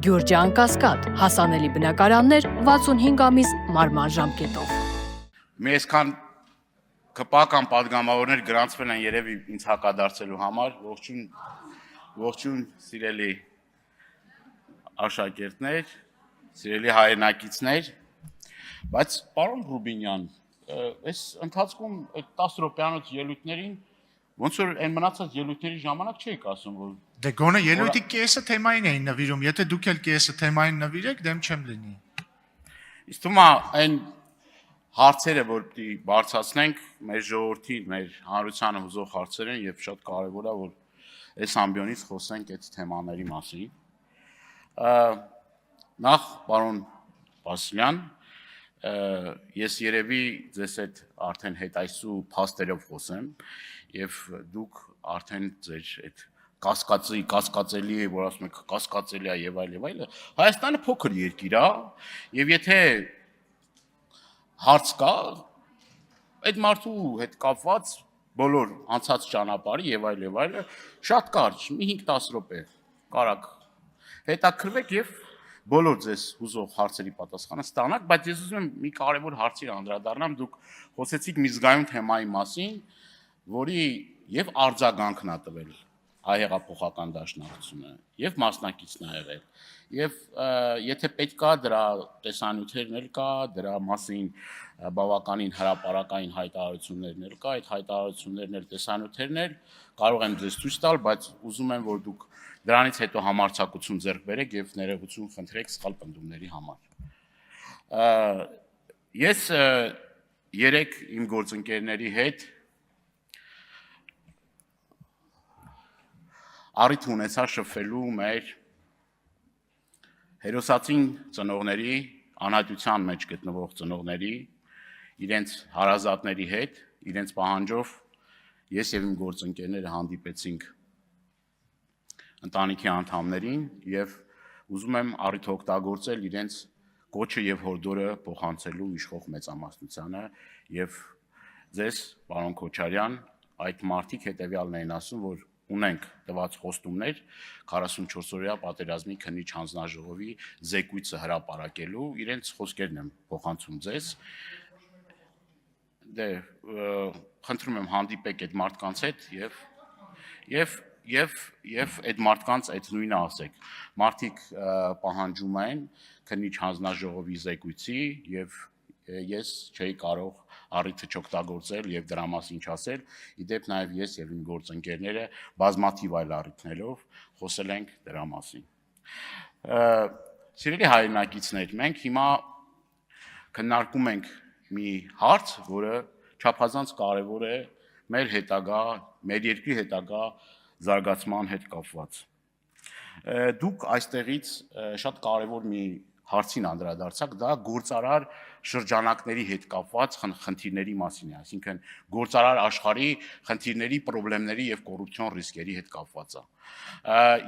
Գյուրջան Կասկադ, հասանելի բնակարաններ 65 ամիս մարման ժամկետով։ Մեզքան կպական պատգամավորներ գրանցվել են երևի ինձ հակադարձելու համար, ողջույն սիրելի աշակերտներ, սիրելի հայրենակիցներ, բայց պարոն Ռուբինյան, այս ընթացքում այդ 10 րոպեանոց ելույթներին ոնց որ այն մնացած ելույթների ժամանակ չէիք ասում, որ Դե գոնե ելույթի կեսը թեմային էին նվիրում, եթե դուք էլ կեսը թեմային նվիրեք, դեմ չեմ լինի։ Իսկ թվում է այն հարցերը, որ պիտի բարձրացնենք մեր ժողովրդի, մեր հանրությանը հուզող հարցեր են եւ շատ կարեւոր է, որ այս ամբիոնից խոսենք այդ թեմաների մասին։ Նախ պարոն Վասիլյան, ես երևի ձեզ հետ արդեն հետայսու փաստերով խոսեմ եւ դուք արդեն ձեր այդ կասկածելի է, որ ասում եք կասկածելի է եւ այլ։ Հայաստանը փոքր երկիր է եւ եթե հարց կա, այդ մարդու հետ կապված բոլոր անցած ճանապարհի եւ այլ շատ կարճ, մի 5-10 րոպե կարակ հետաքրվեք եւ բոլոր ձեզ հուզող հարցերի պատասխանը ստանաք, բայց ես ուզում եմ մի կարևոր հարցի անդրադառնամ, դուք խոսեցիք մի զգայուն թեմայի մասին, որի եւ արձագանքն ա տվել հայհեղափոխական դաշնակցությունը եւ մասնակիցն ա եղել։ Եվ եթե պետք է դրա տեսանյութերն էլ կա, դրա մասին բավականին հրապարակային հայտարարություններն էլ կա, այդ հայտարարություններն էլ տեսանյութերն էլ կարող եմ ձեզ ցույց տալ, բայց ուզում եմ, որ դուք դրանից հետո համարձակություն ձեռք բերեք եւ ներողություն խնդրեք սխալ պնդումների համար։ Ես երեք իմ գործընկերների հետ առիթ ունեցա շփվելու մեր հերոսացին ծնողների, անհատության մեջ գտնվող ծնողների, իրենց հարազատների հետ, իրենց պահանջով ես եւ իմ գործընկերները հանդիպեցինք ընտանիքի անդամներին եւ ուզում եմ առիթ օգտագործել իրենց կոչը եւ հորդորը փոխանցելու իշխող մեծամասնությանը եւ ձեզ, պարոն Քոչարյան, այդ մարդիկ հետեւյալն էին ասում, որ ունենք տված խոստումներ 44-օրյա պատերազմի քննիչ հանձնաժողովի զեկույցը հրապարակելու, իրենց խոսքերն եմ փոխանցում ձեզ։ Դե խնդրում եմ հանդիպեք այդ մարդկանց հետ եւ այդ մարդկանց այդ նույնը ասեք։ Մարդիկ պահանջում են քննիչ հանձնաժողովի զեկույցի եւ ես չէի կարող առիթը չօգտագործել եւ դրա մասին չասել։ Իդեպ նաեւ ես եւ իմ գործընկերները բազմաթիվ այլ առիթներով խոսել ենք դրա մասին։ Սիրելի հայրենակիցներ, մենք հիմա քննարկում ենք մի հարց, որը չափազանց կարեւոր է մեր հետագա, մեր երկրի հետագա զարգացման հետ կապված։ Դուք այստեղից շատ կարևոր մի հարցին անդրադարձաք, դա գործարար շրջանակների հետ կապված խնդիրների մասին է, այսինքն գործարար աշխարհի խնդիրների, խնդիրների եւ կոռուպցիոն ռիսկերի հետ կապված է։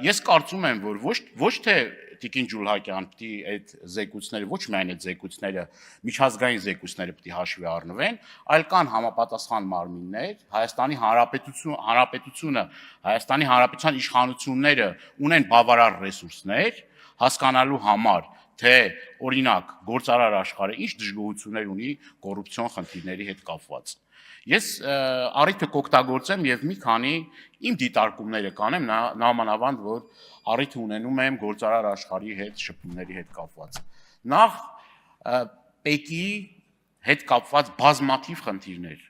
Ես կարծում եմ, որ ոչ թե Տիկին Ջուլհակյան պիտի այդ զեկույցները, ոչ միայն այդ զեկույցները, միջազգային զեկույցները պիտի հաշվի առնվեն, այլ կան համապատասխան մարմիններ, Հայաստանի Հանրապետությունը, Հայաստանի Հանրապետության իշխանությունները ունեն բավարար ռեսուրսներ հասկանալու համար, թե օրինակ գործարար աշխարհը ինչ դժգոհություններ ունի կոռուպցիոն խնդիրների հետ կապված։ Ես առիթը կօգտագործեմ եւ մի քանի իմ դիտարկումները կանեմ, նամանավանդ որ առիթ ունենում եմ գործարար աշխարհի հետ շփումների հետ կապված։ Նախ ՊԵԿ-ի հետ կապված բազմաթիվ խնդիրներ։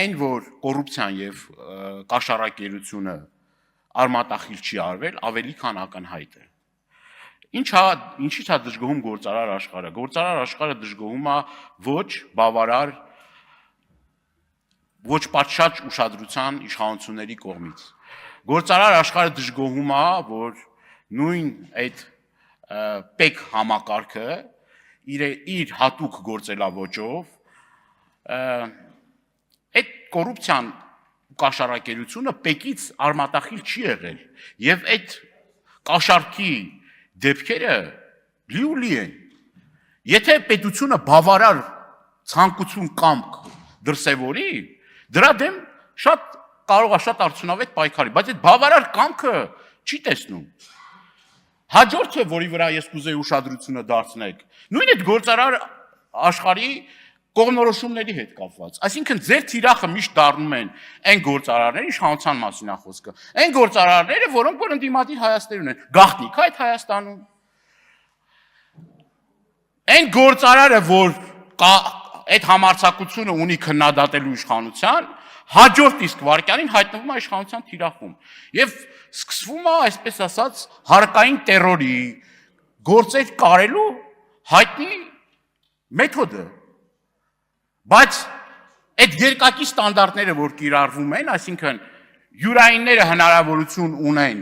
Այն որ կոռուպցիան եւ կաշառակերությունը արմատախիլ չի արվել, ավելի քան ակնհայտ է։ Ինչի՞ց է դժգոհում գործարար աշխարհը։ Գործարար աշխարհը դժգոհում է ոչ բավարար, ոչ պատշաճ ուշադրության իշխանությունների կողմից։ Գործարար աշխարհը դժգոհում է, որ նույն այդ ՊԵԿ համակարգը իր հատուկ գործելավոճով այդ կոռուպցիան ու կաշառակերությունը ՊԵԿ-ից արմատախիլ չի եղել եւ այդ կաշառքի դեպքերը լի են։ Եթե պետությունը բավարար ցանկություն կամք դրսևորի, դրա դեմ կարող է շատ արդյունավետ պայքարի, բայց այդ բավարար կամքը չի տեսնում։ Հաջորդը, որի վրա ես կուզեի ուշադրությունը դարձնեք, նույն այդ գործարար աշխարհի կողմնորոշումների հետ կապված։ Այսինքն ձեր թիրախը միշտ դառնում են այն գործարարները, իշխանության մասին է խոսքը։ Այն գործարարները, որոնք որ ընդդիմադիր Հայաստան ունեն, գաղտնիք այդ Հայաստանում։ Այն գործարարը, որ այդ համարձակությունը ունի քննադատելու իշխանության, հաջորդ իսկ վարքյանին հայտնվում է իշխանության թիրախում։ Եվ սկսվում է, այսպես ասած, հարկային տերորի գործեր կարելու հայտնի մեթոդը։ Բայց այդ երկակի ստանդարտները, որ կիրառվում են, այսինքն յուրայինները հնարավորություն ունեն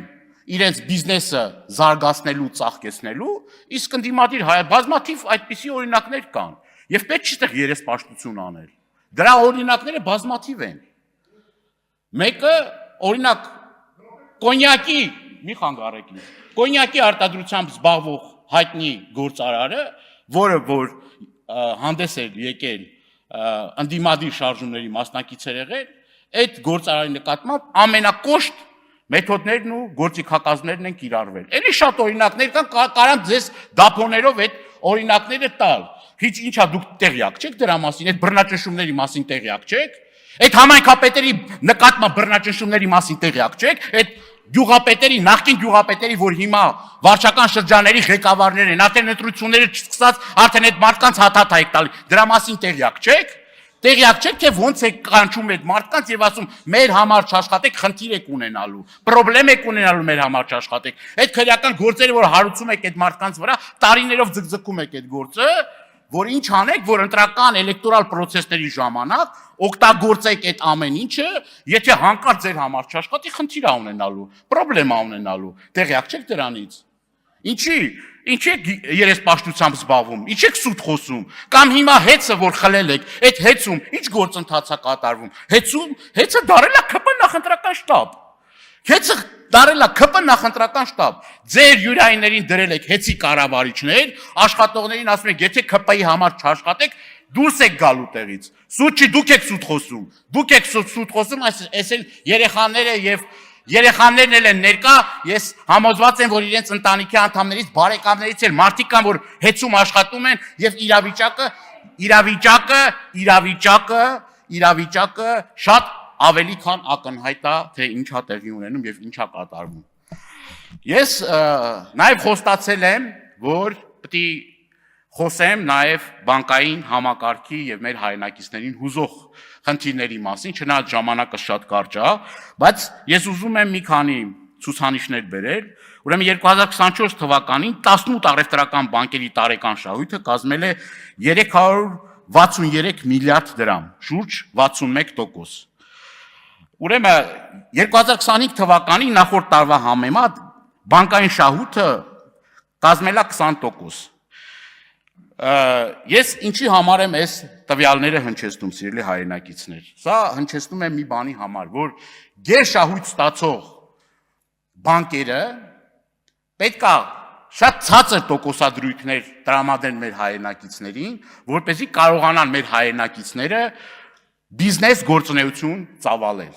իրենց բիզնեսը զարգացնելու, ծաղկեցնելու, իսկ ընդդիմադիր բազմաթիվ այդպիսի օրինակներ կան, եւ պետք չի այդտեղ երեսպաշտություն անել։ Դրա օրինակները բազմաթիվ են։ Մեկը, օրինակ, կոնյակի, մի խանգարեք ինձ, կոնյակի արտադրությամբ զբաղվող հայտնի գործարարը, որը որ հանդես էր եկել ընդդիմադիր շարժումների մասնակից էր եղել, այդ գործարարի նկատմամբ ամենակոշտ մեթոդներն ու գործիքակազմներն են կիրառվել։ Էլի շատ օրինակներ կան, կարամ ձեզ դափոներով այդ օրինակները տալ։ Ինչ ինչա դուք տեղյակ չեք դրա մասին, այդ բռնաճնշումների մասին տեղյակ չեք, այդ համայնքապետերի նկատմամբ բռնաճնշումների մասին տեղյակ չեք, այդ գյուղապետերի, նախկին գյուղապետերի, որ հիմա վարչական շրջանների ղեկավարներ են, արդեն ընտրությունները չսկսած, արդեն այդ մարդկանց հաթաթ եք տալի, դրա մասին տեղյակ չեք։ Տեղյակ չեք, թե ոնց է կանչում այդ մարդկանց եւ ասում մեր համար չաշխատեք, խնդիր եք ունենալու, խնդրեմ եք ունենալու մեր համար չաշխատեք։ Այդ քրեական գործերը, որ հարուցում եք այդ մարդկանց վրա, տարիներով ձգձգում եք այդ գործը, որ ինչ անեք, որ ընտրական էլեկտորալ պրոցեսների ժամանակ օգտագործեք այդ ամեն ինչը, եթե հանկարծ ձեր համար չաշխատի, խնդիր է ունենալու, խնդրեմ է ունենալու։ Տեղյակ չեք դրանից։ Ինչի եք երեսպաշտությամբ զբաղվում, ինչ եք սուտ խոսում, կամ հիմա հեծը, որ խլել եք, այդ հեծում, ինչ գործընթաց է կատարվում, հեծը դարել է ԿՊ նախընտրական շտաբ, հեծը դարել է ԿՊ նախընտրական շտաբ, ձեր յուրայիններին դրել եք հեծի կառավարիչներ, աշխատողներին ասում եք, եթե ԿՊ-ի համար չաշխատեք, դուրս եք գալու տեղից, սուտ չի, դուք եք սուտ խոսում, այս երեխաները եւ Երեխաներն էլ են ներկա, ես համոզված եմ, որ իրենց ընտանիքի անդամներից, բարեկամներից էլ մարդիկ կան, որ հեծում աշխատում են եւ իրավիճակը շատ ավելի քան ակնհայտ է, թե ինչա տեղի ունենում եւ ինչա կատարվում։ Ես նաեւ խոստացել եմ, որ պետք է խոսեմ նաեւ բանկային համակարգի եւ մեր հայրենակիցներին հուզող խնդիրների մասին, չնայած ժամանակը շատ կարճ է, բայց ես ուզում եմ մի քանի ցուցանիշներ բերել։ Ուրեմն 2024 թվականին 18 առևտրական բանկերի տարեկան շահույթը կազմել է 363 միլիարդ դրամ, շուրջ 61%։ Ուրեմն 2025 թվականի նախորդ տարվա համեմատ բանկային շահույթը կազմել է 20%։ Ես ինչի համար եմ այս տվյալները հնչեցնում, սիրելի հայրենակիցներ։ Սա հնչեցնում է մի բանի համար, որ գերշահույթ ստացող բանկերը պետք է շատ ցածր տոկոսադրույքներ տրամադրեն մեր հայրենակիցներին, որպեսզի կարողանան մեր հայրենակիցները բիզնես գործունեություն ծավալել։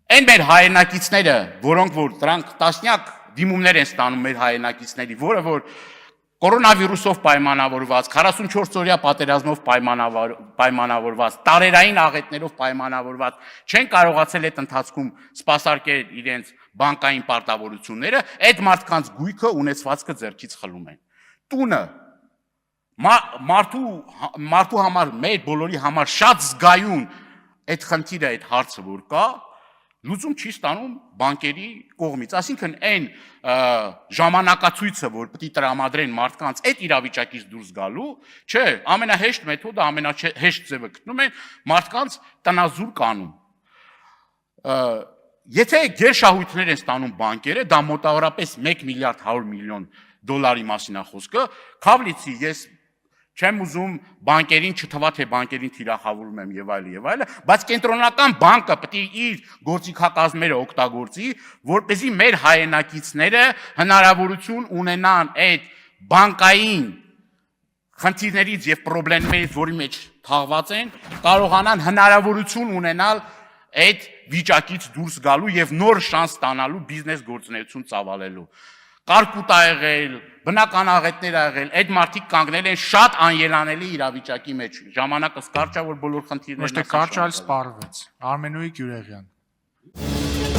Այն մեր հայրենակիցները, որոնք որ դրանք տասնյակ դիմումներ են ստանում մեր հայրենակիցների, որը որ կորոնավիրուսով պայմանավորված, 44-օրյա պատերազմով պայմանավորված, տարերային աղետներով պայմանավորված, չեն կարողացել այդ ընթացքում սպասարկել իրենց բանկային պարտավորությունները, այդ մարդկանց գույքը ունեցվածքը ձեռքից խլում են։ Տունը մարդու համար, մեր բոլորի համար շատ զգայուն այդ խնդիրը, այդ հարցը որ կա, լուծում չի ստանում բանկերի կողմից, այսինքն այն ժամանակացույցը, որ պետք է տրամադրեն մարդկանց այդ իրավիճակից դուրս գալու, չէ, ամենահեշտ մեթոդը, ամենահեշտ ձևը գտնում են մարդկանց տնազուր կանում։ Եթե գերշահույթներ են ստանում բանկերը, դա մոտավորապես 1 միլիարդ 100 միլիոն դոլարի մասին է խոսքը, Քավլիցի ես չեմ ուզում բանկերին չթվա, թե բանկերին թիրախավորում եմ եւ այլն, բայց կենտրոնական բանկը պետք է իր գործիքակազմերը օգտագործի, որպեսզի մեր հայրենակիցները հնարավորություն ունենան այդ բանկային խնդիրներից եւ խնդիրներից, որի մեջ թաղված են, կարողանան հնարավորություն ունենալ այդ վիճակից դուրս գալու եւ նոր շանս ստանալու բիզնես գործունեություն ծավալելու։ կարկուտ ա եղել, բնական աղետներ ա եղել, այդ մարդիկ կանգնել են շատ անելանելի իրավիճակի մեջ։ Ժամանակը կարճ է, որ բոլոր խնդիրներն Ոչ թե կարճ այլ սպառվեց։ Արմենուհի Գյուրեղյան։